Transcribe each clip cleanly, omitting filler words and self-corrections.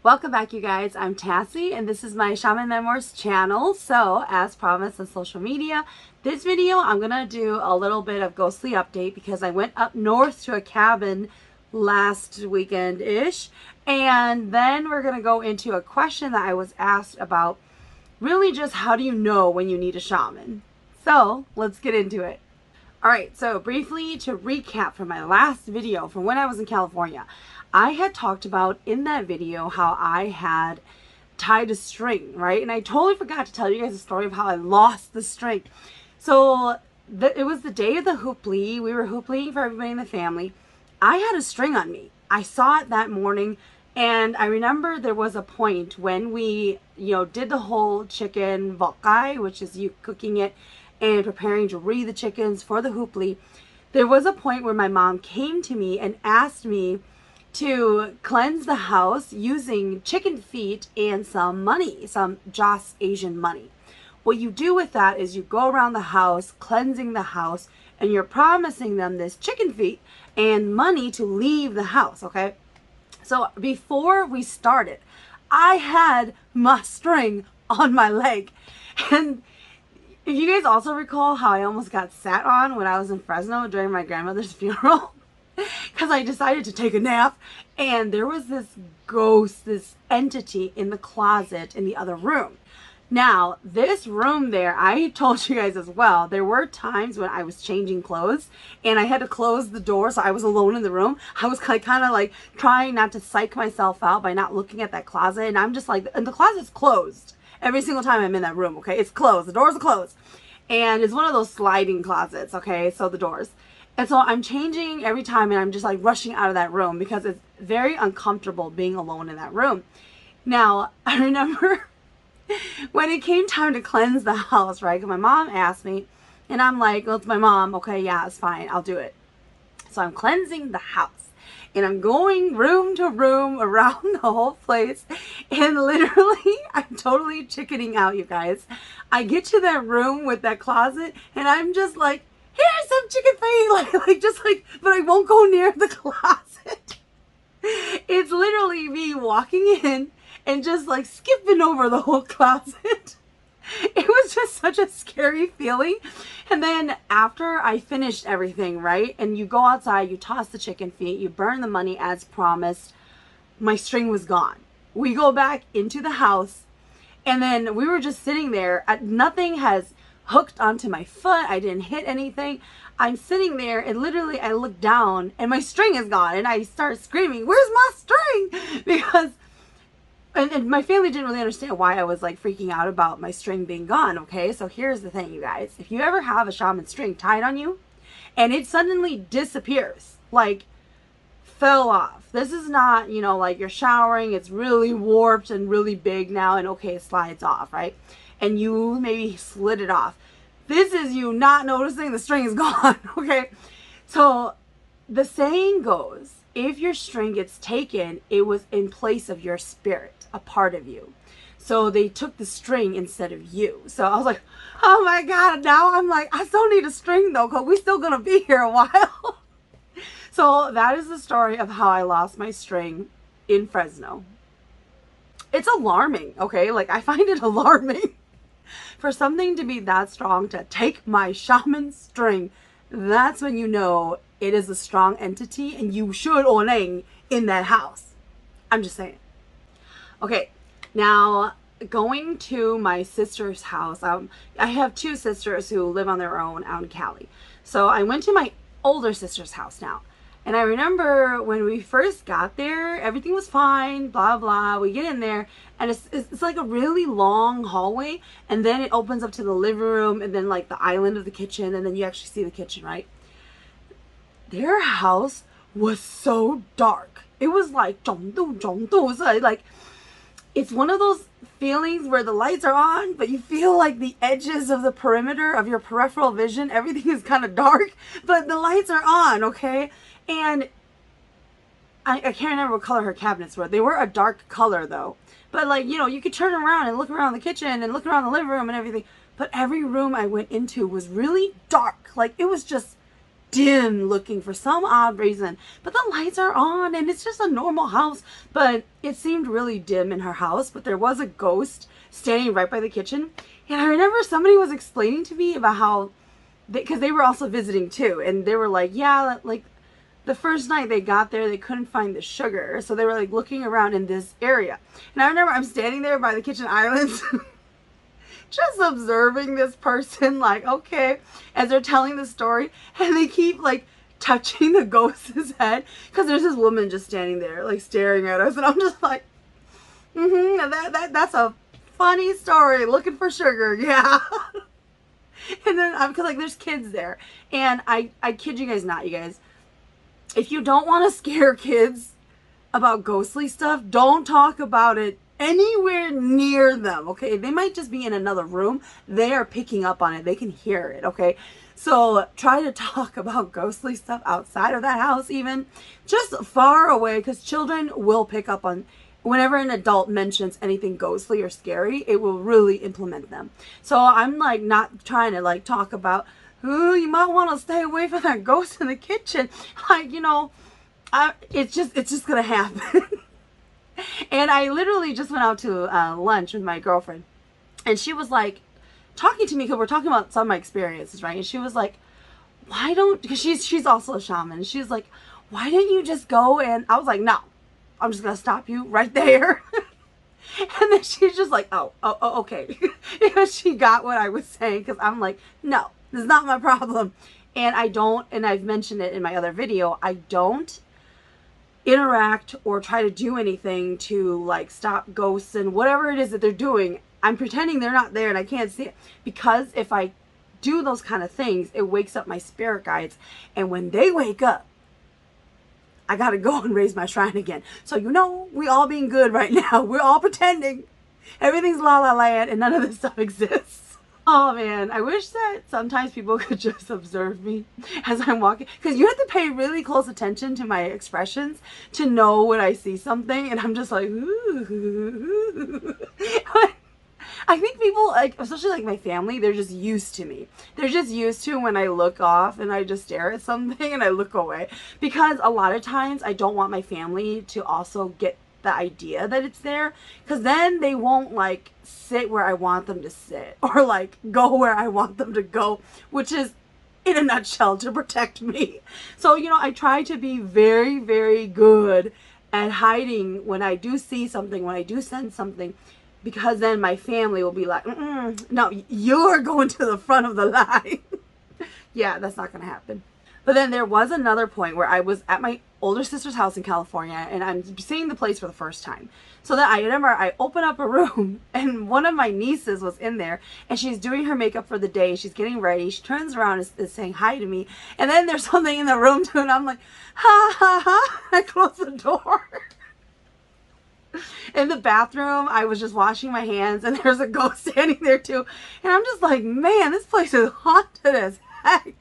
Welcome back, you guys. I'm Tassie, and this is my Shaman Memoirs channel. So, as promised on social media, this video I'm gonna do a little bit of ghostly update because I went up north to a cabin last weekend-ish, and then we're gonna go into a question that I was asked about really just how do you know when you need a shaman. So, let's get into it. Alright, so briefly to recap from my last video from when I was in California, I had talked about in that video how I had tied a string, right? And I totally forgot to tell you guys the story of how I lost the string. So it was the day of the hooplee. We were hoopleeing for everybody in the family. I had a string on me. I saw it that morning, and I remember there was a point when we, did the whole chicken vokai, which is you cooking it and preparing to read the chickens for the hooplee. There was a point where my mom came to me and asked me to cleanse the house using chicken feet and some money, some Joss Asian money. What you do with that is you go around the house cleansing the house, and you're promising them this chicken feet and money to leave the house, okay? So before we started, I had my string on my leg. And if you guys also recall how I almost got sat on when I was in Fresno during my grandmother's funeral, because I decided to take a nap, and there was this ghost, this entity in the closet in the other room. Now, this room there, I told you guys as well, there were times when I was changing clothes and I had to close the door, so I was alone in the room. I was kind of like trying not to psych myself out by not looking at that closet, and I'm just like, and the closet's closed every single time I'm in that room, okay? It's closed, the doors are closed, and it's one of those sliding closets, okay? So the doors. And so I'm changing every time, and I'm just like rushing out of that room because it's very uncomfortable being alone in that room. Now, I remember when it came time to cleanse the house, right? Because my mom asked me, and I'm like, well, it's my mom. Okay, yeah, it's fine. I'll do it. So I'm cleansing the house, and I'm going room to room around the whole place, and literally I'm totally chickening out, you guys. I get to that room with that closet, and I'm just like, here's some chicken feet, but I won't go near the closet. It's literally me walking in and just like skipping over the whole closet. It was just such a scary feeling. And then after I finished everything, right, and you go outside, you toss the chicken feet, you burn the money as promised, my string was gone. We go back into the house, and then we were just sitting there. Nothing has hooked onto my foot. I didn't hit anything. I'm sitting there, and literally I look down and my string is gone, and I start screaming, where's my string? Because and my family didn't really understand why I was like freaking out about my string being gone. Okay, so here's the thing, you guys. If you ever have a shaman string tied on you and it suddenly disappears, like fell off, this is not, like you're showering, it's really warped and really big now, and okay, it slides off, right? And you maybe slid it off. This is you not noticing the string is gone, okay? So the saying goes, if your string gets taken, it was in place of your spirit, a part of you. So they took the string instead of you. So I was like, oh my God, now I'm like, I still need a string though, because we're still gonna be here a while. So that is the story of how I lost my string in Fresno. It's alarming, okay? Like, I find it alarming. For something to be that strong to take my shaman string, that's when you know it is a strong entity and you should oneng in that house. I'm just saying. Okay, now going to my sister's house. I have two sisters who live on their own out in Cali. So I went to my older sister's house now. And I remember when we first got there, everything was fine, blah, blah. We get in there, and it's like a really long hallway, and then it opens up to the living room, and then like the island of the kitchen, and then you actually see the kitchen, right? Their house was so dark. It was like, so like, it's one of those feelings where the lights are on, but you feel like the edges of the perimeter of your peripheral vision, everything is kind of dark, but the lights are on, okay? And I can't remember what color her cabinets were. They were a dark color though. But like, you could turn around and look around the kitchen and look around the living room and everything. But every room I went into was really dark. Like, it was just dim looking for some odd reason, but the lights are on and it's just a normal house, but it seemed really dim in her house. But there was a ghost standing right by the kitchen, and I remember somebody was explaining to me about how, because they were also visiting too, and they were like, yeah, like the first night they got there, they couldn't find the sugar, so they were like looking around in this area. And I remember I'm standing there by the kitchen islands just observing this person, like, okay, as they're telling the story, and they keep like touching the ghost's head, because there's this woman just standing there like staring at us, and I'm just like, that's a funny story, looking for sugar, yeah. And then because like there's kids there, and I kid you guys not, you guys, if you don't want to scare kids about ghostly stuff, don't talk about it anywhere near them, okay? They might just be in another room. They are picking up on it. They can hear it, okay? So try to talk about ghostly stuff outside of that house, even just far away, because children will pick up on whenever an adult mentions anything ghostly or scary. It will really implement them. So I'm like not trying to like talk about, ooh, you might want to stay away from that ghost in the kitchen. Like, you know, it's just gonna happen. And I literally just went out to lunch with my girlfriend, and she was like talking to me, because we're talking about some of my experiences, right? And she was like, why don't, because she's also a shaman, and she's like, why didn't you just go? And I was like, no, I'm just gonna stop you right there. And then she's just like, oh, okay. Because she got what I was saying, because I'm like, no, this is not my problem. And I don't, and I've mentioned it in my other video, I don't interact or try to do anything to like stop ghosts and whatever it is that they're doing. I'm pretending they're not there and I can't see it, because if I do those kind of things, it wakes up my spirit guides, and when they wake up, I gotta go and raise my shrine again. So you know, we all being good right now. We're all pretending everything's la la land and none of this stuff exists. Oh man, I wish that sometimes people could just observe me as I'm walking, because you have to pay really close attention to my expressions to know when I see something, and I'm just like, ooh. I think people, like, especially like my family, they're just used to me. They're just used to when I look off and I just stare at something and I look away, because a lot of times I don't want my family to also get the idea that it's there, because then they won't like sit where I want them to sit or like go where I want them to go, which is in a nutshell to protect me. So, you know, I try to be very, very good at hiding when I do see something, when I do sense something, because then my family will be like, no, you're going to the front of the line. Yeah, that's not gonna happen. But then there was another point where I was at my older sister's house in California, and I'm seeing the place for the first time. So then I remember I opened up a room, and one of my nieces was in there, and she's doing her makeup for the day. She's getting ready. She turns around and is saying hi to me. And then there's something in the room too, and I'm like, ha ha ha. I close the door. In the bathroom, I was just washing my hands, and there's a ghost standing there too. And I'm just like, man, this place is haunted as heck.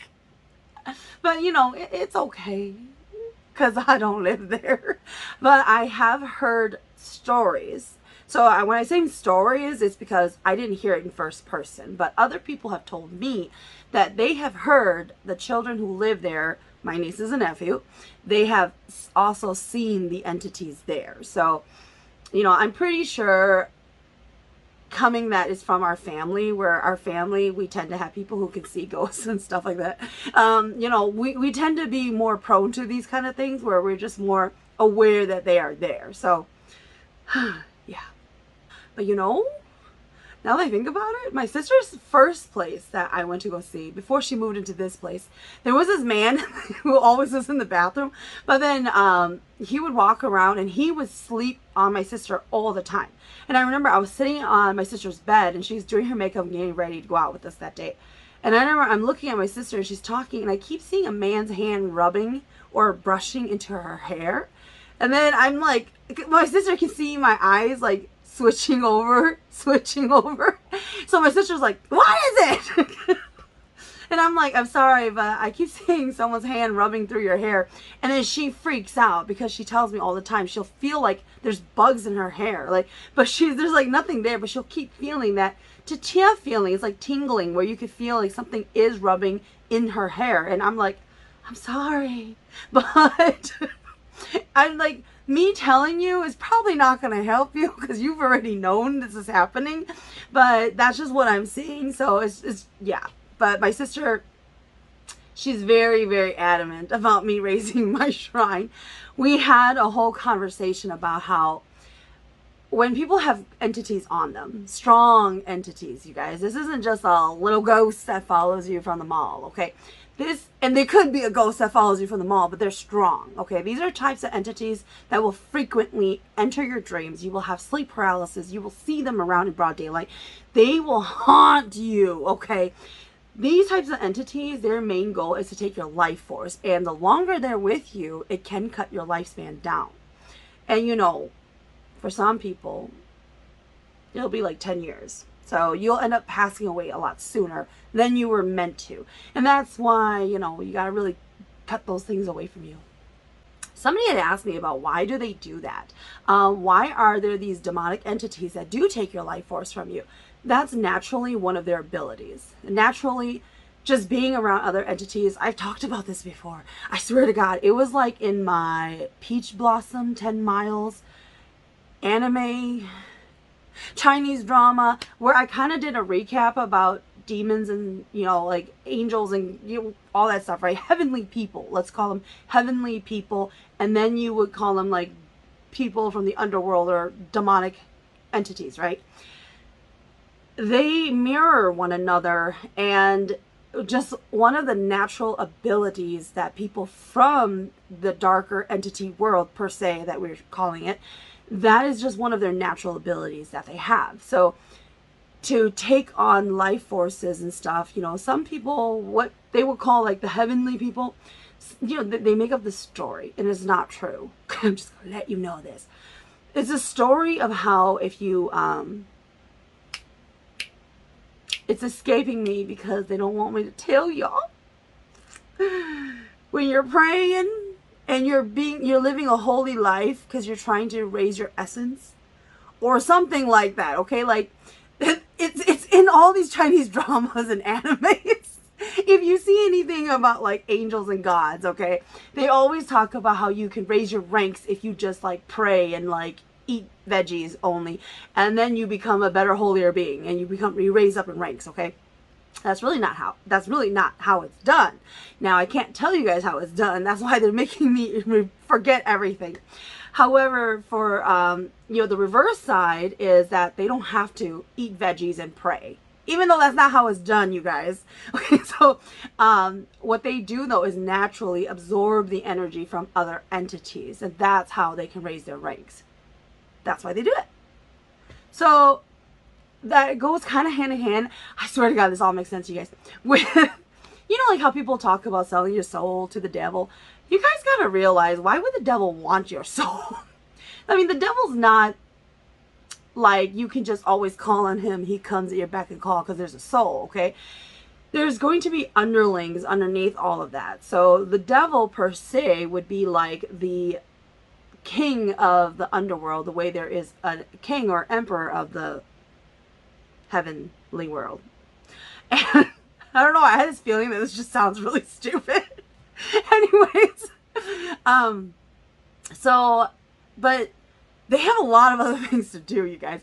But you know, it's okay, because I don't live there. But I have heard stories. So when I say stories, it's because I didn't hear it in first person. But other people have told me that they have heard the children who live there, my nieces and nephew, they have also seen the entities there. So, you know, I'm pretty sure coming that is from our family, where our family, we tend to have people who can see ghosts and stuff like that. You know, we tend to be more prone to these kind of things, where we're just more aware that they are there. So yeah. But you know, now that I think about it, my sister's first place that I went to go see before she moved into this place, there was this man who always was in the bathroom, but then he would walk around and he would sleep on my sister all the time. And I remember I was sitting on my sister's bed, and she's doing her makeup and getting ready to go out with us that day. And I remember I'm looking at my sister and she's talking, and I keep seeing a man's hand rubbing or brushing into her hair. And then I'm like, my sister can see my eyes like switching over. So my sister's like, what is it? And I'm like, I'm sorry, but I keep seeing someone's hand rubbing through your hair. And then she freaks out, because she tells me all the time she'll feel like there's bugs in her hair, like, but there's like nothing there, but she'll keep feeling that feeling. It's like tingling, where you could feel like something is rubbing in her hair. And I'm like, I'm sorry. But I'm like, me telling you is probably not going to help you because you've already known this is happening. But that's just what I'm seeing. So it's yeah. But my sister, she's very, very adamant about me raising my shrine. We had a whole conversation about how when people have entities on them, strong entities, you guys, this isn't just a little ghost that follows you from the mall, okay? And they could be a ghost that follows you from the mall, but they're strong, okay? These are types of entities that will frequently enter your dreams. You will have sleep paralysis. You will see them around in broad daylight. They will haunt you, okay? These types of entities, their main goal is to take your life force. And the longer they're with you, it can cut your lifespan down. And you know, for some people, it'll be like 10 years. So you'll end up passing away a lot sooner than you were meant to. And that's why, you know, you got to really cut those things away from you. Somebody had asked me about why do they do that? Why are there these demonic entities that do take your life force from you? That's naturally one of their abilities. Naturally, just being around other entities. I've talked about this before. I swear to God, it was like in my Peach Blossom 10 Miles anime Chinese drama where I kind of did a recap about demons and, you know, like angels and, you know, all that stuff, right? Heavenly people, let's call them heavenly people. And then you would call them like people from the underworld or demonic entities, right? They mirror one another, and just one of the natural abilities that people from the darker entity world, per se, that we're calling it, that is just one of their natural abilities that they have. So to take on life forces and stuff, you know, some people, what they would call like the heavenly people, you know, they make up the story, and it's not true. I'm just gonna let you know this. It's a story of how if you it's escaping me because they don't want me to tell y'all. When you're praying and you're living a holy life because you're trying to raise your essence or something like that, okay? Like it's in all these Chinese dramas and animes. If you see anything about like angels and gods, okay, they always talk about how you can raise your ranks if you just like pray and like eat veggies only, and then you become a better, holier being, and you raise up in ranks, okay? That's really not how it's done. Now, I can't tell you guys how it's done. That's why they're making me forget everything. However, for you know, the reverse side is that they don't have to eat veggies and pray, even though that's not how it's done, you guys. Okay, so what they do though is naturally absorb the energy from other entities, and that's how they can raise their ranks. That's why they do it. So that goes kind of hand in hand. I swear to God, this all makes sense, you guys. With, you know, like how people talk about selling your soul to the devil. You guys gotta realize, why would the devil want your soul? I mean, the devil's not like you can just always call on him. He comes at your beck and call because there's a soul, okay? There's going to be underlings underneath all of that. So the devil per se would be like the king of the underworld, the way there is a king or emperor of the heavenly world. And I don't know, I had this feeling that this just sounds really stupid. Anyways, so, but they have a lot of other things to do, you guys.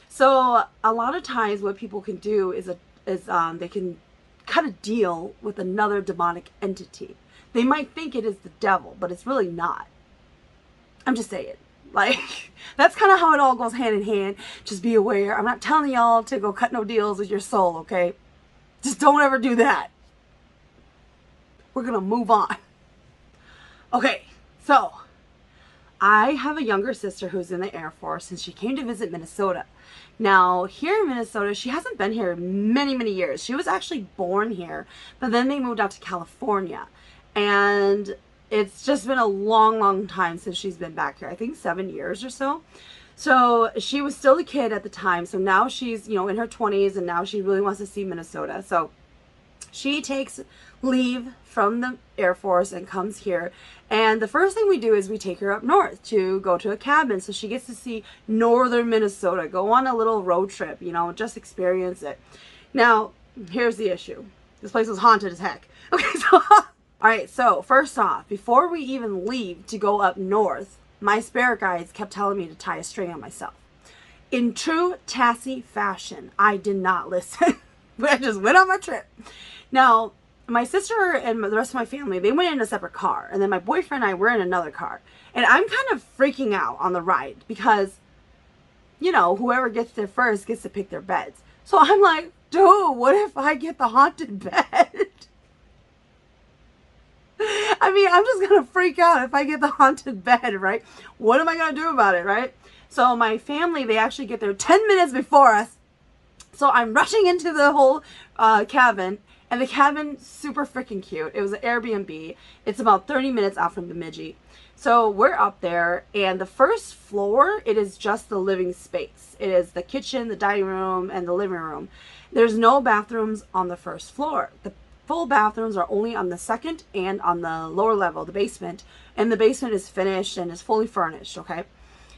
So a lot of times what people can do is they can cut a deal with another demonic entity. They might think it is the devil, but it's really not. I'm just saying, like, that's kind of how it all goes hand in hand. Just be aware. I'm not telling y'all to go cut no deals with your soul, okay? Just don't ever do that. We're going to move on. Okay, so I have a younger sister who's in the Air Force, and she came to visit Minnesota. Now, here in Minnesota, she hasn't been here many, many years. She was actually born here, but then they moved out to California. And it's just been a long, long time since she's been back here. I think 7 years or so. So she was still a kid at the time. So now she's, you know, in her 20s, and now she really wants to see Minnesota. So she takes leave from the Air Force and comes here. And the first thing we do is we take her up north to go to a cabin. So she gets to see northern Minnesota, go on a little road trip, you know, just experience it. Now, here's the issue. This place was haunted as heck. Okay, so All right, so first off, before we even leave to go up north, my spirit guides kept telling me to tie a string on myself. In true Tassie fashion, I did not listen. I just went on my trip. Now, my sister and the rest of my family, they went in a separate car. And then my boyfriend and I were in another car. And I'm kind of freaking out on the ride because, you know, whoever gets there first gets to pick their beds. So I'm like, dude, what if I get the haunted bed? I mean, I'm just going to freak out if I get the haunted bed, right? What am I going to do about it, right? So my family, they actually get there 10 minutes before us. So I'm rushing into the whole cabin. And the cabin, super freaking cute. It was an Airbnb. It's about 30 minutes out from Bemidji. So we're up there. And the first floor, it is just the living space. It is the kitchen, the dining room, and the living room. There's no bathrooms on the first floor. The full bathrooms are only on the second and on the lower level, the basement. And the basement is finished and is fully furnished, okay?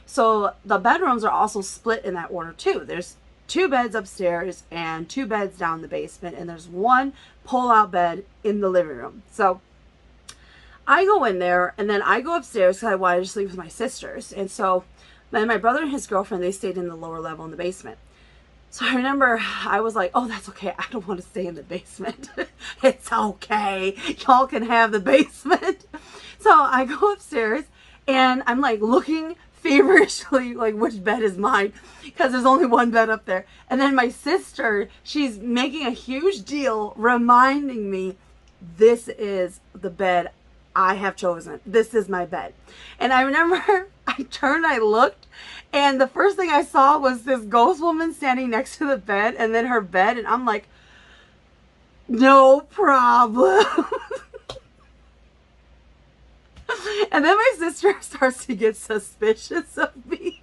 So the bedrooms are also split in that order too. There's 2 beds upstairs and 2 beds down the basement. And there's 1 pull-out bed in the living room. So I go in there and then I go upstairs because I wanted to sleep with my sisters. And so then my brother and his girlfriend, they stayed in the lower level in the basement. So I remember I was like, oh, that's okay. I don't want to stay in the basement. It's okay. Y'all can have the basement. So I go upstairs and I'm like looking feverishly like which bed is mine because there's only 1 bed up there. And then my sister, she's making a huge deal reminding me this is the bed I have chosen. This is my bed. And I remember I turned, I looked, and the first thing I saw was this ghost woman standing next to the bed and then her bed. And I'm like, no problem. And then my sister starts to get suspicious of me.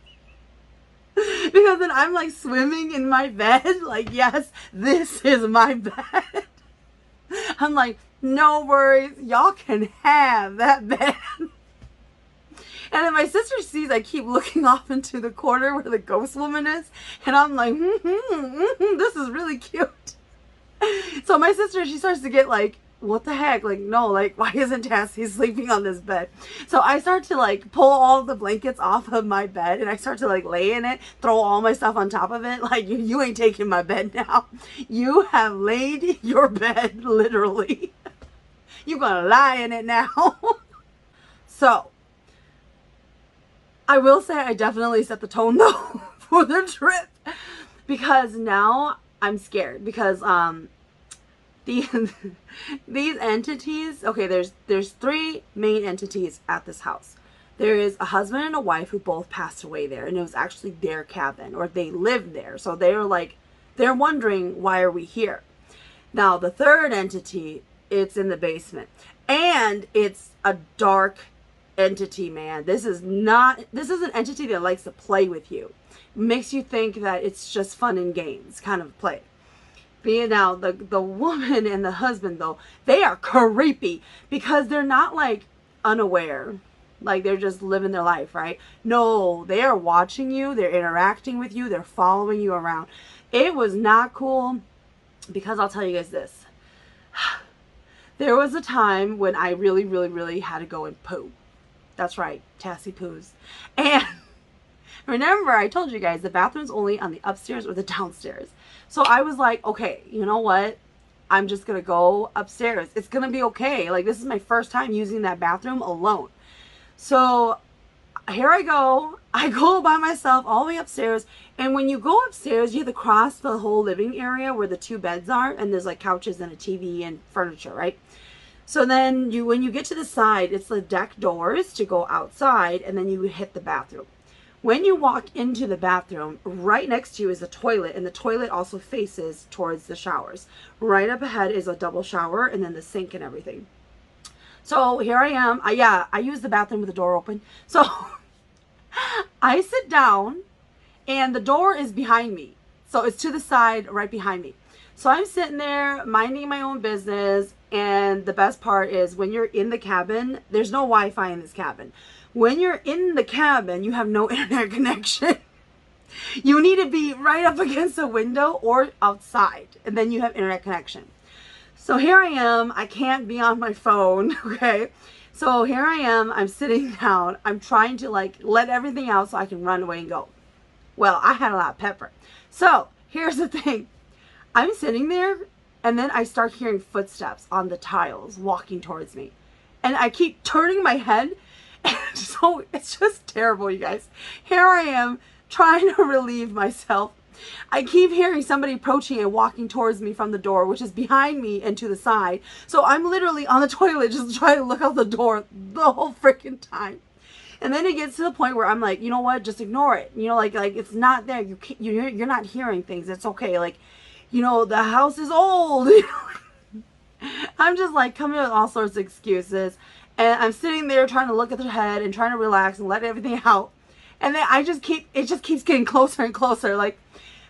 Because then I'm like swimming in my bed. Like, yes, this is my bed. I'm like, no worries. Y'all can have that bed. And then my sister sees I keep looking off into the corner where the ghost woman is. And I'm like, this is really cute. So my sister, she starts to get like, what the heck? Like, no, like, why isn't Tassie sleeping on this bed? So I start to like pull all the blankets off of my bed and I start to like lay in it, throw all my stuff on top of it. Like, you ain't taking my bed now. You have laid your bed, literally. You're gonna lie in it now. So I will say I definitely set the tone though for the trip because now I'm scared because these entities, okay, there's 3 main entities at this house. There is a husband and a wife who both passed away there, and it was actually their cabin, or they lived there. So they're like, they're wondering, why are we here? Now the 3rd entity, it's in the basement, and it's a dark entity, man. This is an entity that likes to play with you. Makes you think that it's just fun and games kind of play. Being now the woman and the husband though, they are creepy because they're not like unaware, like they're just living their life, right? No, they are watching you, they're interacting with you, they're following you around. It was not cool because I'll tell you guys this. There was a time when I really had to go and poo. That's right, Tassie poos. And remember, I told you guys the bathroom's only on the upstairs or the downstairs. So I was like, okay, you know what? I'm just going to go upstairs. It's going to be okay. Like, this is my first time using that bathroom alone. So here I go. I go by myself all the way upstairs. And when you go upstairs, you have to cross the whole living area where the 2 beds are. And there's like couches and a TV and furniture, right? So then when you get to the side, it's the deck doors to go outside. And then you hit the bathroom. When you walk into the bathroom, right next to you is a toilet, and the toilet also faces towards the showers. Right up ahead is a double shower, and then the sink and everything. So here I am. I use the bathroom with the door open. So I sit down, and the door is behind me. So it's to the side, right behind me. So I'm sitting there, minding my own business, and the best part is when you're in the cabin, there's no Wi-Fi in this cabin. When you're in the cabin, you have no internet connection. You need to be right up against a window or outside, and then you have internet connection. So here I am. I can't be on my phone. Okay. So here I am. I'm sitting down. I'm trying to like let everything out so I can run away and go. Well, I had a lot of pepper. So here's the thing. I'm sitting there and then I start hearing footsteps on the tiles walking towards me. And I keep turning my head. And so it's just terrible, you guys. Here I am trying to relieve myself. I keep hearing somebody approaching and walking towards me from the door, which is behind me and to the side. So I'm literally on the toilet just trying to look out the door the whole freaking time. And then it gets to the point where I'm like, you know what? Just ignore it. You know, like it's not there. You're not hearing things. It's okay. Like, you know, the house is old. I'm just like coming up with all sorts of excuses. And I'm sitting there trying to look at their head and trying to relax and let everything out. And then it just keeps getting closer and closer. Like,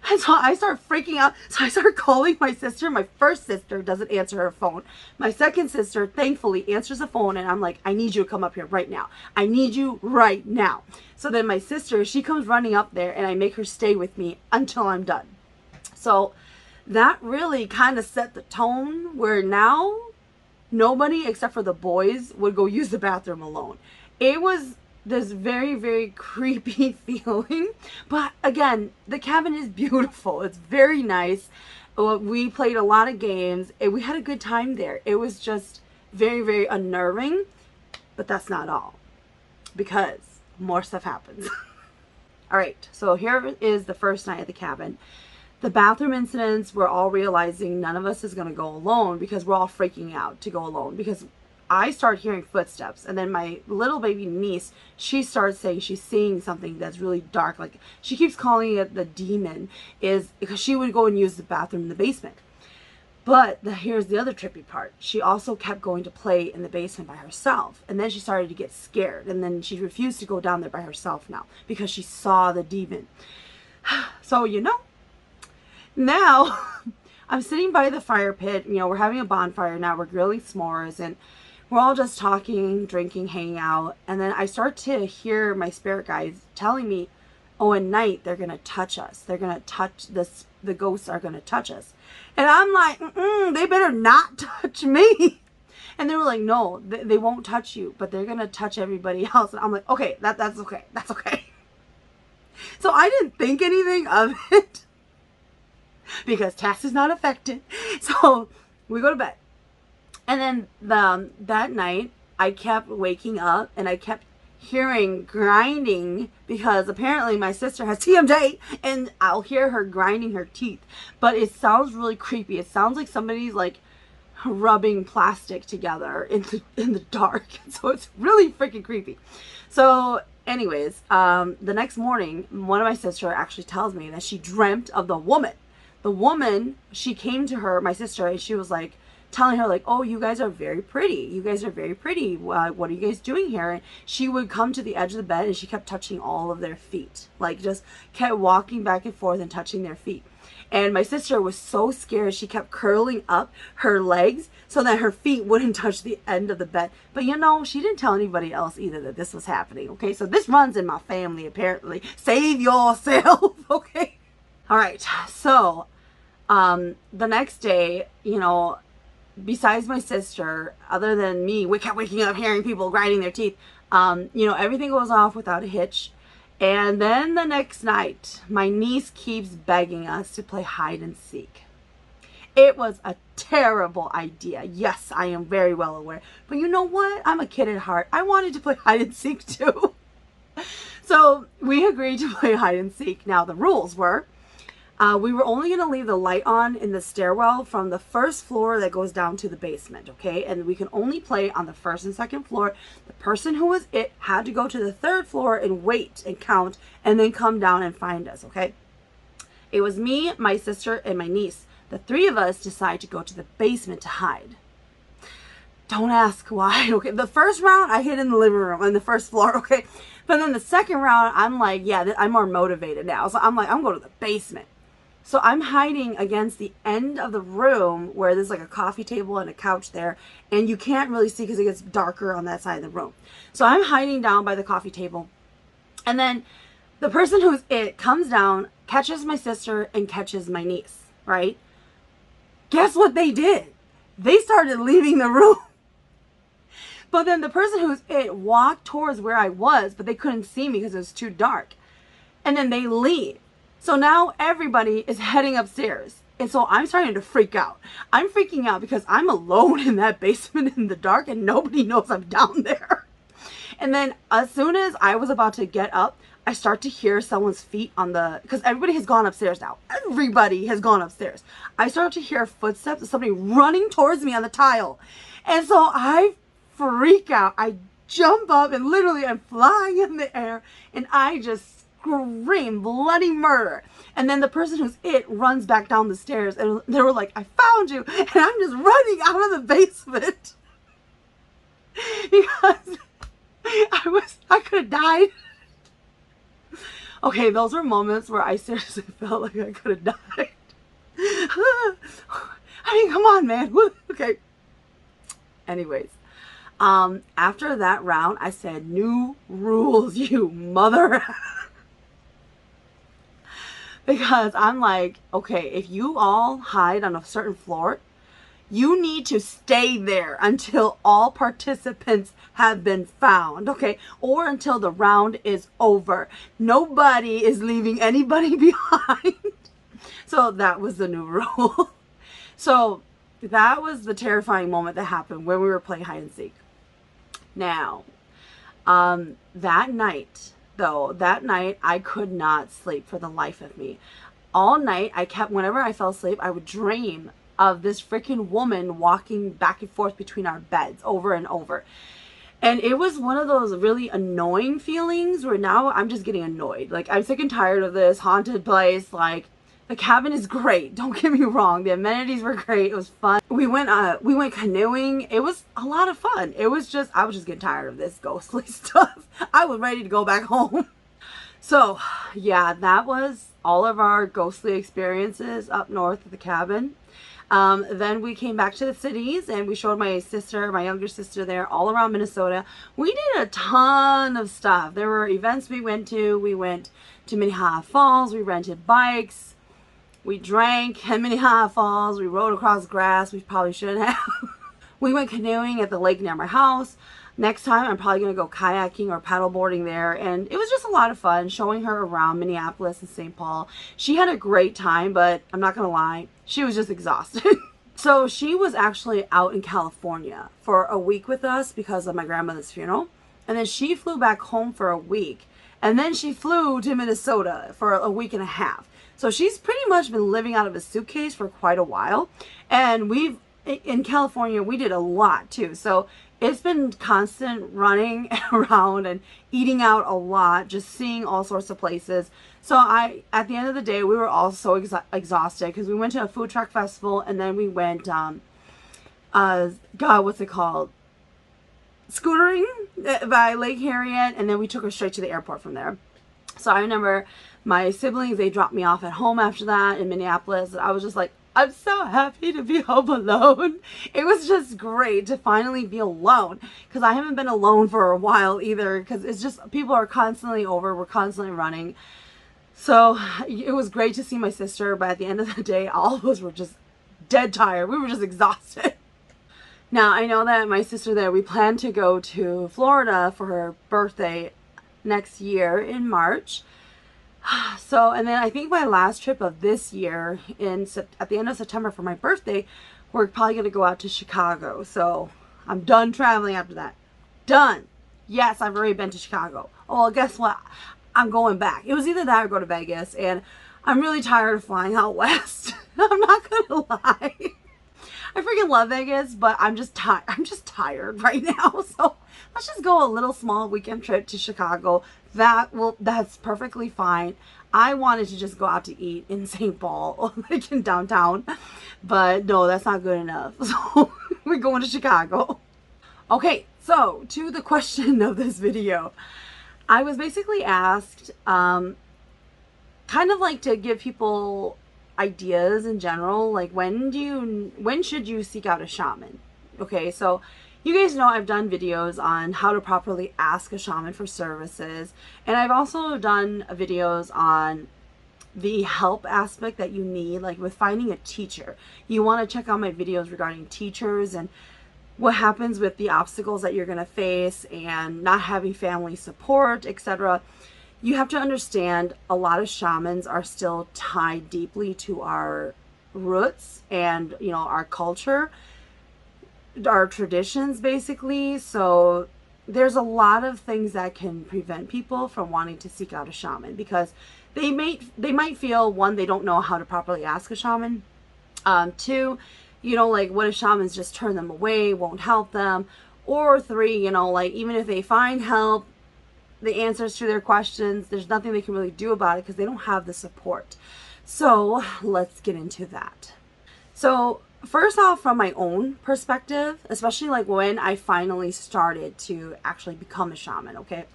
and so I start freaking out. So I start calling my sister. My first sister doesn't answer her phone. My second sister, thankfully, answers the phone. And I'm like, I need you to come up here right now. I need you right now. So then my sister, she comes running up there and I make her stay with me until I'm done. So that really kind of set the tone where now nobody except for the boys would go use the bathroom alone. It was this very, very creepy feeling. But again, the cabin is beautiful. It's very nice. We played a lot of games and we had a good time there. It was just very, very unnerving. But that's not all. Because more stuff happens. All right. So here is the first night at the cabin. The bathroom incidents, we're all realizing none of us is going to go alone because we're all freaking out to go alone because I start hearing footsteps and then my little baby niece, she starts saying she's seeing something that's really dark. Like she keeps calling it the demon is because she would go and use the bathroom in the basement. But here's the other trippy part. She also kept going to play in the basement by herself. And then she started to get scared. And then she refused to go down there by herself now because she saw the demon. So, you know, now I'm sitting by the fire pit, you know, we're having a bonfire now, we're grilling s'mores and we're all just talking, drinking, hanging out. And then I start to hear my spirit guides telling me, oh, at night they're going to touch us. They're going to touch this. The ghosts are going to touch us. And I'm like, they better not touch me. And they were like, no, they won't touch you, but they're going to touch everybody else. And I'm like, okay, that's okay. That's okay. So I didn't think anything of it. Because Tass is not affected. So we go to bed. And then that night, I kept waking up and I kept hearing grinding because apparently my sister has TMJ and I'll hear her grinding her teeth. But it sounds really creepy. It sounds like somebody's like rubbing plastic together in the dark. So it's really freaking creepy. So anyways, the next morning, one of my sisters actually tells me that she dreamt of the woman. The woman, she came to her, my sister, and she was like, telling her like, oh, you guys are very pretty. You guys are very pretty. What are you guys doing here? And she would come to the edge of the bed and she kept touching all of their feet. Like just kept walking back and forth and touching their feet. And my sister was so scared. She kept curling up her legs so that her feet wouldn't touch the end of the bed. But you know, she didn't tell anybody else either that this was happening. Okay, so this runs in my family apparently. Save yourself. Okay. All right, so the next day, you know, besides my sister, other than me, we kept waking up hearing people grinding their teeth. You know, everything goes off without a hitch. And then the next night, my niece keeps begging us to play hide and seek. It was a terrible idea. Yes, I am very well aware. But you know what? I'm a kid at heart. I wanted to play hide and seek too. So we agreed to play hide and seek. Now the rules were, we were only going to leave the light on in the stairwell from the first floor that goes down to the basement, okay? And we can only play on the first and second floor. The person who was it had to go to the third floor and wait and count and then come down and find us, okay? It was me, my sister, and my niece. The three of us decided to go to the basement to hide. Don't ask why, okay? The first round, I hid in the living room on the first floor, okay? But then the second round, I'm like, yeah, I'm more motivated now. So I'm like, I'm going to the basement. So I'm hiding against the end of the room where there's like a coffee table and a couch there. And you can't really see because it gets darker on that side of the room. So I'm hiding down by the coffee table. And then the person who's it comes down, catches my sister and catches my niece, right? Guess what they did? they started leaving the room. But then the person who's it walked towards where I was, but they couldn't see me because it was too dark. And then they leave. So now everybody is heading upstairs. And so I'm starting to freak out. I'm freaking out because I'm alone in that basement in the dark and nobody knows I'm down there. And then as soon as I was about to get up, I start to hear someone's feet on the, because everybody has gone upstairs now. Everybody has gone upstairs. I start to hear footsteps of somebody running towards me on the tile. And so I freak out. I jump up and literally I'm flying in the air and I just scream bloody murder. And then the person who's it runs back down the stairs and they were like, I found you. And I'm just running out of the basement because I could have died. Okay, those were moments where I seriously felt like I could have died. I mean, come on, man. Okay. Anyways, after that round, I said, new rules, you mother. Because I'm like, okay, if you all hide on a certain floor, you need to stay there until all participants have been found, okay? Or until the round is over. Nobody is leaving anybody behind. So that was the new rule. So that was the terrifying moment that happened when we were playing hide and seek. Now, that night, I could not sleep for the life of me. All night, whenever I fell asleep, I would dream of this freaking woman walking back and forth between our beds over and over. And it was one of those really annoying feelings where now I'm just getting annoyed. Like, I'm sick and tired of this haunted place. Like, the cabin is great. Don't get me wrong. The amenities were great. It was fun. We went canoeing. It was a lot of fun. I was just getting tired of this ghostly stuff. I was ready to go back home. So, yeah, that was all of our ghostly experiences up north at the cabin. Then we came back to the cities and we showed my younger sister there all around Minnesota. We did a ton of stuff. There were events we went to. We went to Minnehaha Falls. We rented bikes. We drank at Minnehaha Falls. We rode across grass. We probably shouldn't have. We went canoeing at the lake near my house. Next time, I'm probably going to go kayaking or paddleboarding there. And it was just a lot of fun showing her around Minneapolis and St. Paul. She had a great time, but I'm not going to lie, she was just exhausted. So she was actually out in California for a week with us because of my grandmother's funeral. And then she flew back home for a week. And then she flew to Minnesota for a week and a half. So she's pretty much been living out of a suitcase for quite a while. And in California, we did a lot too. So it's been constant running around and eating out a lot, just seeing all sorts of places. So at the end of the day, we were all so exhausted because we went to a food truck festival and then we went, what's it called? Scootering by Lake Harriet, and then we took her straight to the airport from there. So I remember my siblings, they dropped me off at home after that in Minneapolis. I was just like, I'm so happy to be home alone. It was just great to finally be alone because I haven't been alone for a while either because it's just people are constantly over. We're constantly running. So it was great to see my sister, but at the end of the day, all of us were just dead tired. We were just exhausted. Now, I know that my sister there, we plan to go to Florida for her birthday next year in March. So, and then I think my last trip of this year at the end of September for my birthday, we're probably going to go out to Chicago. So I'm done traveling after that. Done. Yes, I've already been to Chicago. Oh, well, guess what? I'm going back. It was either that or go to Vegas. And I'm really tired of flying out west. I'm not going to lie. I freaking love Vegas, but I'm just tired right now. So let's just go a little small weekend trip to Chicago. That's perfectly fine. I wanted to just go out to eat in St. Paul, like in downtown, but no, that's not good enough. So we're going to Chicago. Okay, so to the question of this video, I was basically asked, kind of like to give people ideas in general, like when should you seek out a shaman? Okay, so you guys know I've done videos on how to properly ask a shaman for services, and I've also done videos on the help aspect that you need, like with finding a teacher. You want to check out my videos regarding teachers and what happens with the obstacles that you're going to face and not having family support, etc. You have to understand a lot of shamans are still tied deeply to our roots and, you know, our culture, our traditions basically. So there's a lot of things that can prevent people from wanting to seek out a shaman, because they might feel, one, they don't know how to properly ask a shaman. Two, you know, like, what if shamans just turn them away, won't help them? Or three, you know, like, even if they find help, the answers to their questions, there's nothing they can really do about it because they don't have the support. So let's get into that. So first off, from my own perspective, especially like when I finally started to actually become a shaman, okay?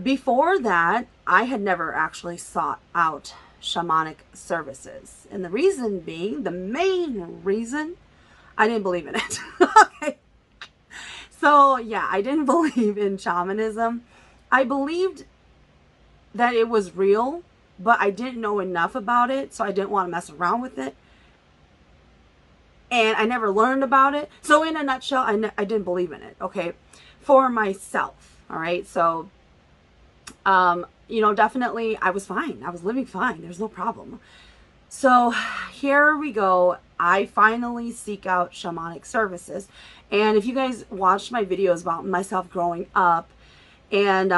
Before that, I had never actually sought out shamanic services. And the reason being, the main reason, I didn't believe in it. Okay. So yeah, I didn't believe in shamanism. I believed that it was real, but I didn't know enough about it, so I didn't want to mess around with it. And I never learned about it. So in a nutshell, I didn't believe in it, okay? For myself, all right? So, you know, definitely I was fine. I was living fine. There's no problem. So here we go. I finally seek out shamanic services. And if you guys watched my videos about myself growing up, and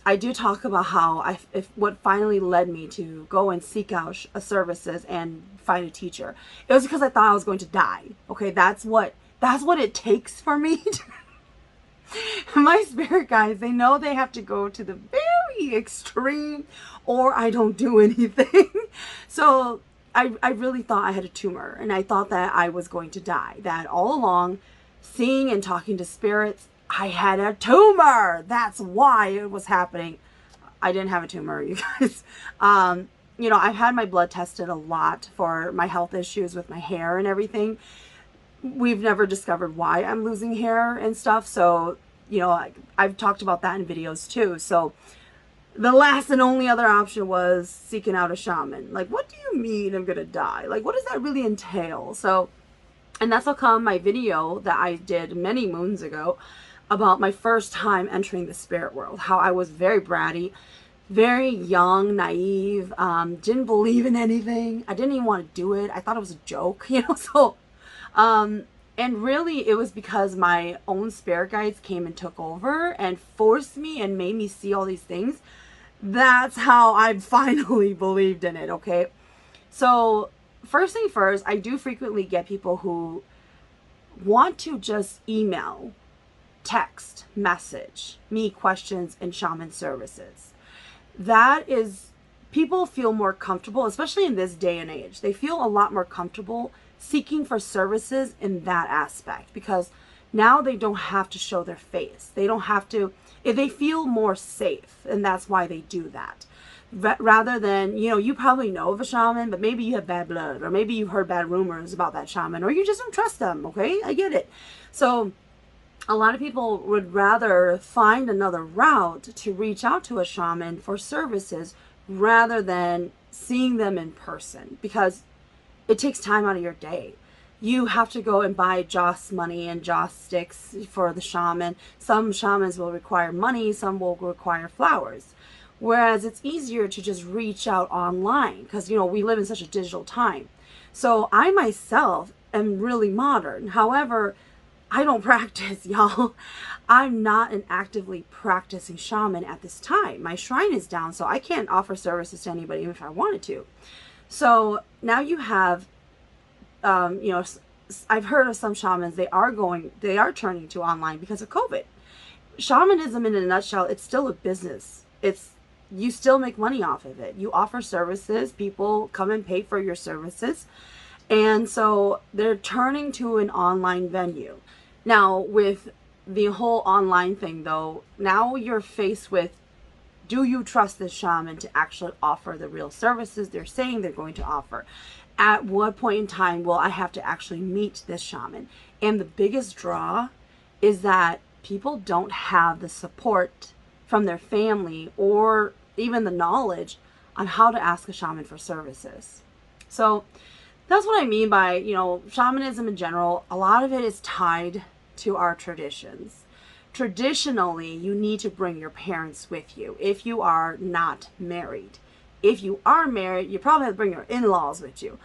I do talk about how what finally led me to go and seek out services and find a teacher. It was because I thought I was going to die. Okay, that's what it takes for me. My spirit guides, they know they have to go to the very extreme, or I don't do anything. So I really thought I had a tumor, and I thought that I was going to die. That all along, seeing and talking to spirits, I had a tumor. That's why it was happening. I didn't have a tumor, you guys. You know, I've had my blood tested a lot for my health issues with my hair and everything. We've never discovered why I'm losing hair and stuff. So, you know, I've talked about that in videos too. So the last and only other option was seeking out a shaman. Like, what do you mean I'm going to die? Like, what does that really entail? So, and that's how come my video that I did many moons ago about my first time entering the spirit world, how I was very bratty, very young, naive, didn't believe in anything. I didn't even want to do it. I thought it was a joke, you know. So, and really it was because my own spirit guides came and took over and forced me and made me see all these things. That's how I finally believed in it, okay? So first thing first, I do frequently get people who want to just email, text, message me questions and shaman services. That is, people feel more comfortable, especially in this day and age. They feel a lot more comfortable seeking for services in that aspect, because now they don't have to show their face. They don't have to, if they feel more safe, and that's why they do that. Rather than, you know, you probably know of a shaman, but maybe you have bad blood, or maybe you've heard bad rumors about that shaman, or you just don't trust them, okay? I get it. So a lot of people would rather find another route to reach out to a shaman for services rather than seeing them in person, because it takes time out of your day. You have to go and buy joss money and joss sticks for the shaman. Some shamans will require money, some will require flowers. Whereas it's easier to just reach out online because, you know, we live in such a digital time. So I myself am really modern. However, I don't practice, y'all. I'm not an actively practicing shaman at this time. My shrine is down, so I can't offer services to anybody even if I wanted to. So now you have, you know, I've heard of some shamans, they are turning to online because of COVID. Shamanism in a nutshell, it's still a business. You still make money off of it. You offer services, people come and pay for your services. And so they're turning to an online venue. Now with the whole online thing though, now you're faced with, do you trust this shaman to actually offer the real services they're saying they're going to offer? At what point in time will I have to actually meet this shaman? And the biggest draw is that people don't have the support from their family or even the knowledge on how to ask a shaman for services. So that's what I mean by, shamanism in general. A lot of it is tied to our traditions. Traditionally, you need to bring your parents with you if you are not married. If you are married, you probably have to bring your in-laws with you.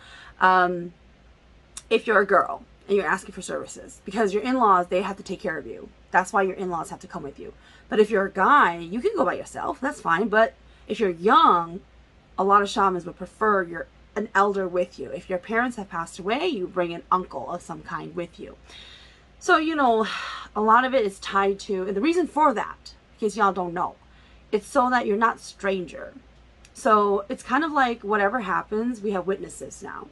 If you're a girl and you're asking for services, because your in-laws, they have to take care of you. That's why your in-laws have to come with you. But if you're a guy, you can go by yourself. That's fine. But if you're young, a lot of shamans would prefer an elder with you. If your parents have passed away, you bring an uncle of some kind with you. So, a lot of it is tied to, and the reason for that, in case y'all don't know, it's so that you're not stranger. So it's kind of like whatever happens, we have witnesses now.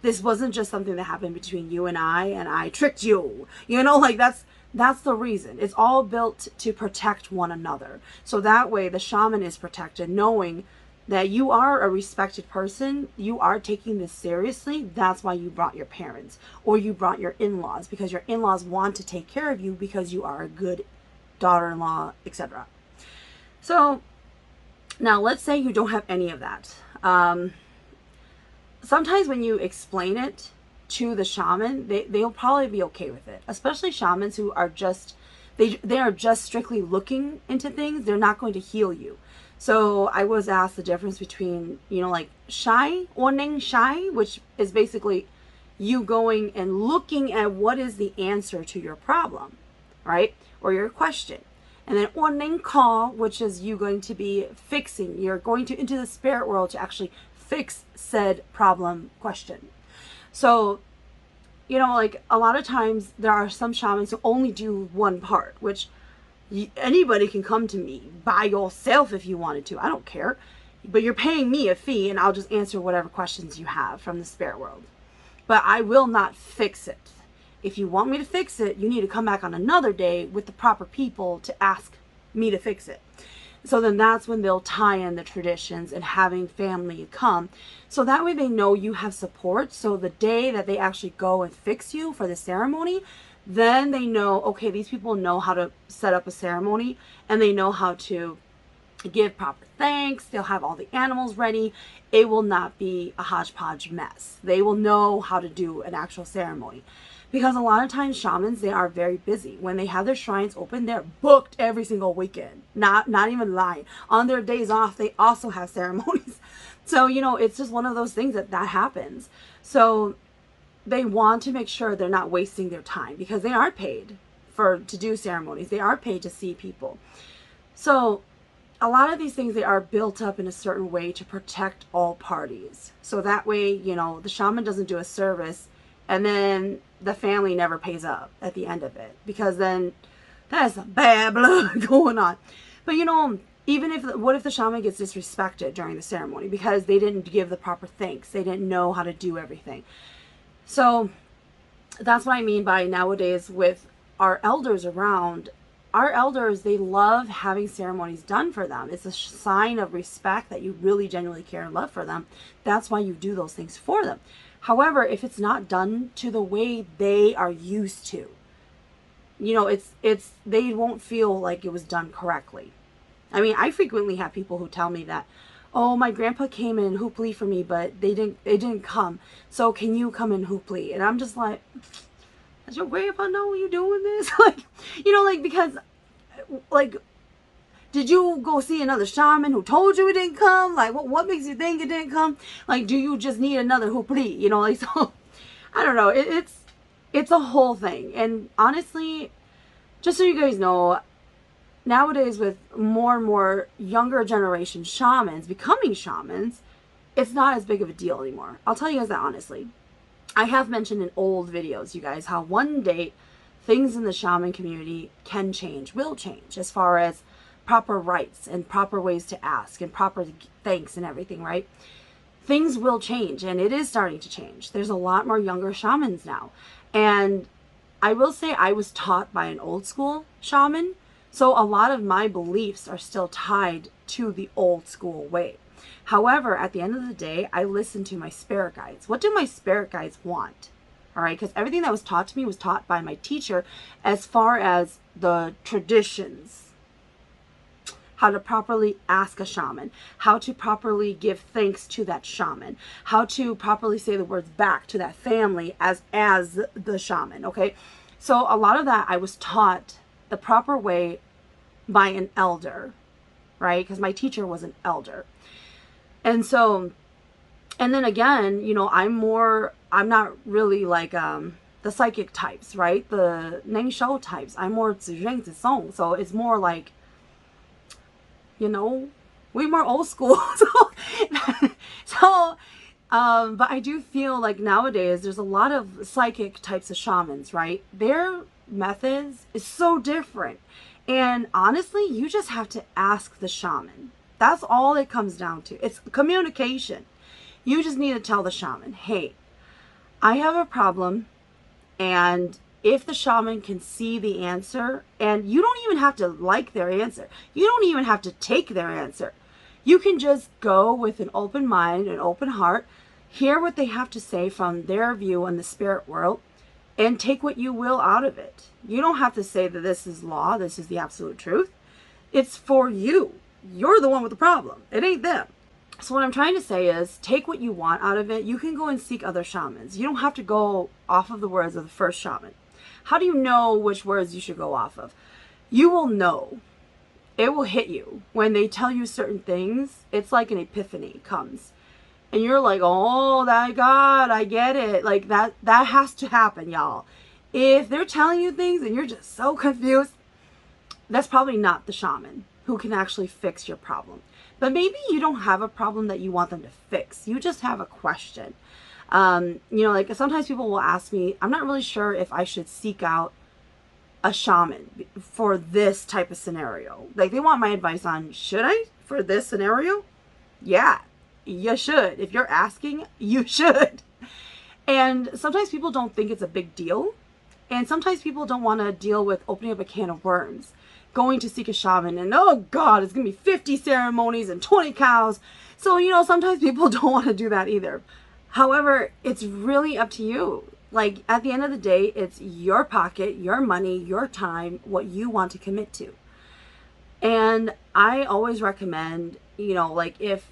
This wasn't just something that happened between you and I tricked you. That's the reason. It's all built to protect one another. So that way the shaman is protected, knowing that you are a respected person, you are taking this seriously. That's why you brought your parents or you brought your in-laws, because your in-laws want to take care of you because you are a good daughter-in-law, etc. So now let's say you don't have any of that. Sometimes when you explain it to the shaman, they'll probably be okay with it, especially shamans who are just, they are just strictly looking into things. They're not going to heal you. So I was asked the difference between, like shy, oning shy, which is basically you going and looking at what is the answer to your problem, right? Or your question. And then oning ka, which is you going to be fixing. You're going into the spirit world to actually fix said problem question. So, like a lot of times there are some shamans who only do one part, which anybody can come to me by yourself if you wanted to. I don't care. But you're paying me a fee and I'll just answer whatever questions you have from the spirit world. But I will not fix it. If you want me to fix it, you need to come back on another day with the proper people to ask me to fix it. So then that's when they'll tie in the traditions and having family come. So that way they know you have support. So the day that they actually go and fix you for the ceremony, then they know, okay, these people know how to set up a ceremony and they know how to give proper thanks. They'll have all the animals ready. It will not be a hodgepodge mess. They will know how to do an actual ceremony. Because a lot of times shamans, they are very busy. When they have their shrines open, they're booked every single weekend. Not even lying. On their days off, they also have ceremonies. So, it's just one of those things that happens. So they want to make sure they're not wasting their time, because they are paid to do ceremonies. They are paid to see people. So a lot of these things, they are built up in a certain way to protect all parties. So that way, the shaman doesn't do a service and then the family never pays up at the end of it, because then that's bad blood going on. But even what if the shaman gets disrespected during the ceremony because they didn't give the proper thanks, they didn't know how to do everything. So that's what I mean by nowadays with our elders around. Our elders, they love having ceremonies done for them. It's a sign of respect that you really genuinely care and love for them. That's why you do those things for them. However, if it's not done to the way they are used to, they won't feel like it was done correctly. I mean, I frequently have people who tell me that, oh, my grandpa came in Hoopli for me, but they didn't come. So can you come in Hoopli? And I'm just like, does your grandpa know you doing this? Because did you go see another shaman who told you it didn't come? Like, what makes you think it didn't come? Like, do you just need another Hoopli? So I don't know. It's a whole thing. And honestly, just so you guys know, nowadays with more and more younger generation shamans becoming shamans, it's not as big of a deal anymore. I'll tell you guys that honestly. I have mentioned in old videos, you guys, how one day things in the shaman community can change, will change, as far as proper rites and proper ways to ask and proper thanks and everything, right? Things will change, and it is starting to change. There's a lot more younger shamans now. And I will say I was taught by an old school shaman, so a lot of my beliefs are still tied to the old school way. However, at the end of the day, I listen to my spirit guides. What do my spirit guides want? All right, because everything that was taught to me was taught by my teacher as far as the traditions. how to properly ask a shaman, how to properly give thanks to that shaman, how to properly say the words back to that family as the shaman, okay? So a lot of that I was taught the proper way by an elder, right? Because my teacher was an elder. And so, and then again, you know, I'm not really like the psychic types, right? The Neng Shou types. I'm more Zizheng Zisong. So it's more like, you know, way more old school. But I do feel like nowadays there's a lot of psychic types of shamans, right? Their methods is so different. And honestly, you just have to ask the shaman. That's all it comes down to. It's communication. You just need to tell the shaman, hey, I have a problem. And if the shaman can see the answer, and you don't even have to like their answer, you don't even have to take their answer. You can just go with an open mind, an open heart, hear what they have to say from their view on the spirit world, and take what you will out of it. You don't have to say that this is law, this is the absolute truth. It's for you. You're the one with the problem. It ain't them. So what I'm trying to say is take what you want out of it. You can go and seek other shamans. You don't have to go off of the words of the first shaman. How do you know which words you should go off of? You will know. It will hit you. When they tell you certain things, it's like an epiphany comes. And you're like, oh, my God, I get it. Like that has to happen, y'all. If they're telling you things and you're just so confused, that's probably not the shaman who can actually fix your problem. But maybe you don't have a problem that you want them to fix. You just have a question. You know, like sometimes people will ask me, I'm not really sure if I should seek out a shaman for this type of scenario. Like they want my advice on, should I for this scenario? Yeah, you should. If you're asking, you should. And sometimes people don't think it's a big deal. And sometimes people don't want to deal with opening up a can of worms, going to seek a shaman, and oh God, it's going to be 50 ceremonies and 20 cows. So, you know, sometimes people don't want to do that either. However, it's really up to you. Like at the end of the day, it's your pocket, your money, your time, what you want to commit to. And I always recommend, you know, like if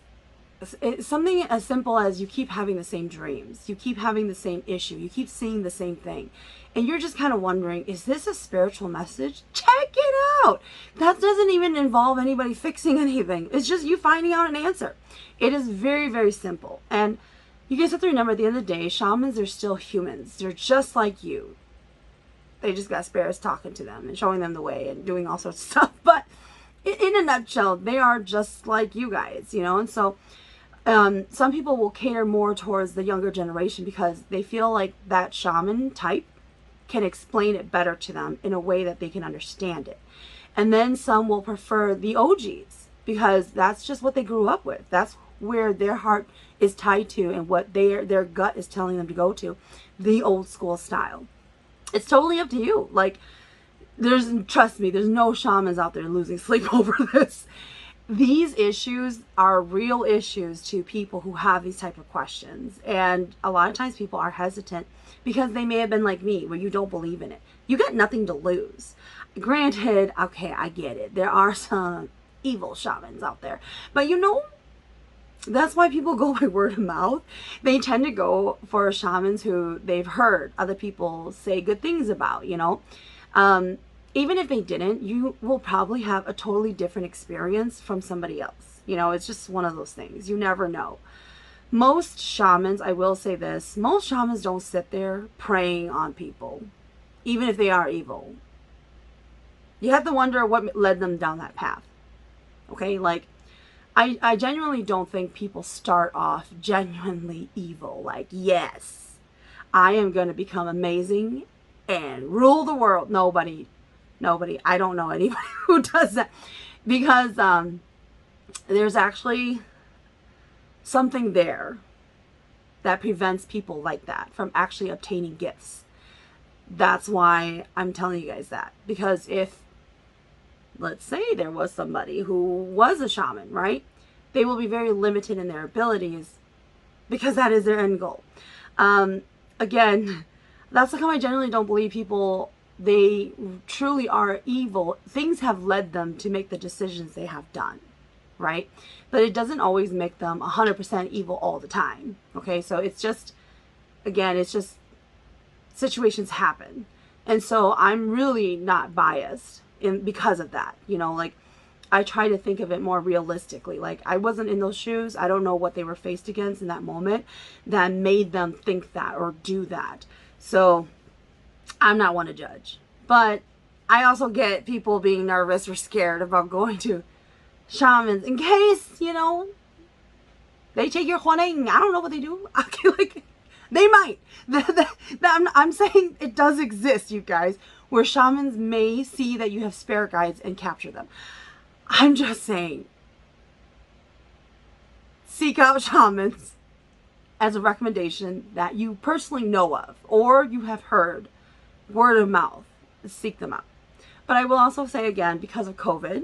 it's something as simple as you keep having the same dreams, you keep having the same issue, you keep seeing the same thing, and you're just kind of wondering, is this a spiritual message? Check it out. That doesn't even involve anybody fixing anything. It's just you finding out an answer. It is very, very simple. And you guys have to remember, at the end of the day, shamans are still humans. They're just like you. They just got spirits talking to them and showing them the way and doing all sorts of stuff. But in a nutshell, they are just like you guys, you know? And so some people will cater more towards the younger generation because they feel like that shaman type can explain it better to them in a way that they can understand it. And then some will prefer the OGs because that's just what they grew up with. That's where their heart is tied to and what their gut is telling them to go to, the old school style. It's totally up to you. Like, trust me, there's no shamans out there losing sleep over this. These issues are real issues to people who have these type of questions. And a lot of times people are hesitant because they may have been like me, where you don't believe in it. You got nothing to lose. Granted, okay, I get it. There are some evil shamans out there. But you know, that's why people go by word of mouth. They tend to go for shamans who they've heard other people say good things about, you know. Even if they didn't, you will probably have a totally different experience from somebody else. You know, it's just one of those things. You never know. Most shamans, I will say this, most shamans don't sit there preying on people, even if they are evil. You have to wonder what led them down that path. Okay, like, I genuinely don't think people start off genuinely evil. Like, yes, I am going to become amazing and rule the world. Nobody, I don't know anybody who does that, because there's actually something there that prevents people like that from actually obtaining gifts. That's why I'm telling you guys that, because if, let's say there was somebody who was a shaman, right? They will be very limited in their abilities because that is their end goal. Again, that's how I generally don't believe people they truly are evil, things have led them to make the decisions they have done, right? But it doesn't always make them 100% evil all the time, okay? So it's just, again, it's just situations happen. And so I'm really not biased because of that, you know, like I try to think of it more realistically. Like I wasn't in those shoes. I don't know what they were faced against in that moment that made them think that or do that. So I'm not one to judge. But I also get people being nervous or scared about going to shamans in case, you know, they take your huaneng. I don't know what they do. Okay, like they might. I'm saying it does exist, you guys, where shamans may see that you have spirit guides and capture them. I'm just saying, seek out shamans as a recommendation that you personally know of or you have heard word of mouth. Seek them out. But I will also say again, because of COVID,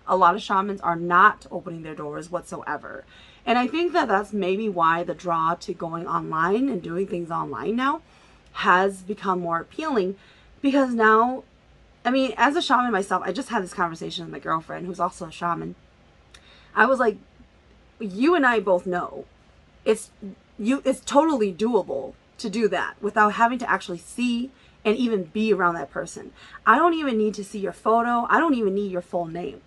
a lot of shamans are not opening their doors whatsoever. And I think that that's maybe why the draw to going online and doing things online now has become more appealing, because now, I mean, as a shaman myself, I just had this conversation with my girlfriend who's also a shaman. I was like, you and I both know it's totally doable to do that without having to actually see and even be around that person. I don't even need to see your photo. I don't even need your full name.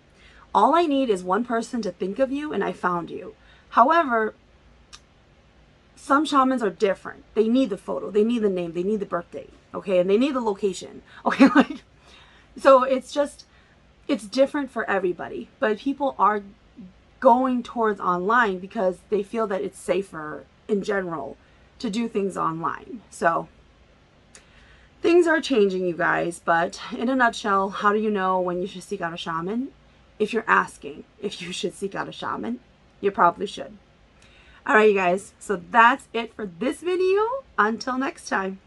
All I need is one person to think of you and I found you. However, some shamans are different. They need the photo, they need the name, they need the birthday, okay? And they need the location, okay? Like, so it's different for everybody. But people are going towards online because they feel that it's safer in general to do things online. So things are changing, you guys, but in a nutshell, how do you know when you should seek out a shaman? If you're asking if you should seek out a shaman, you probably should. All right, you guys, so that's it for this video. Until next time.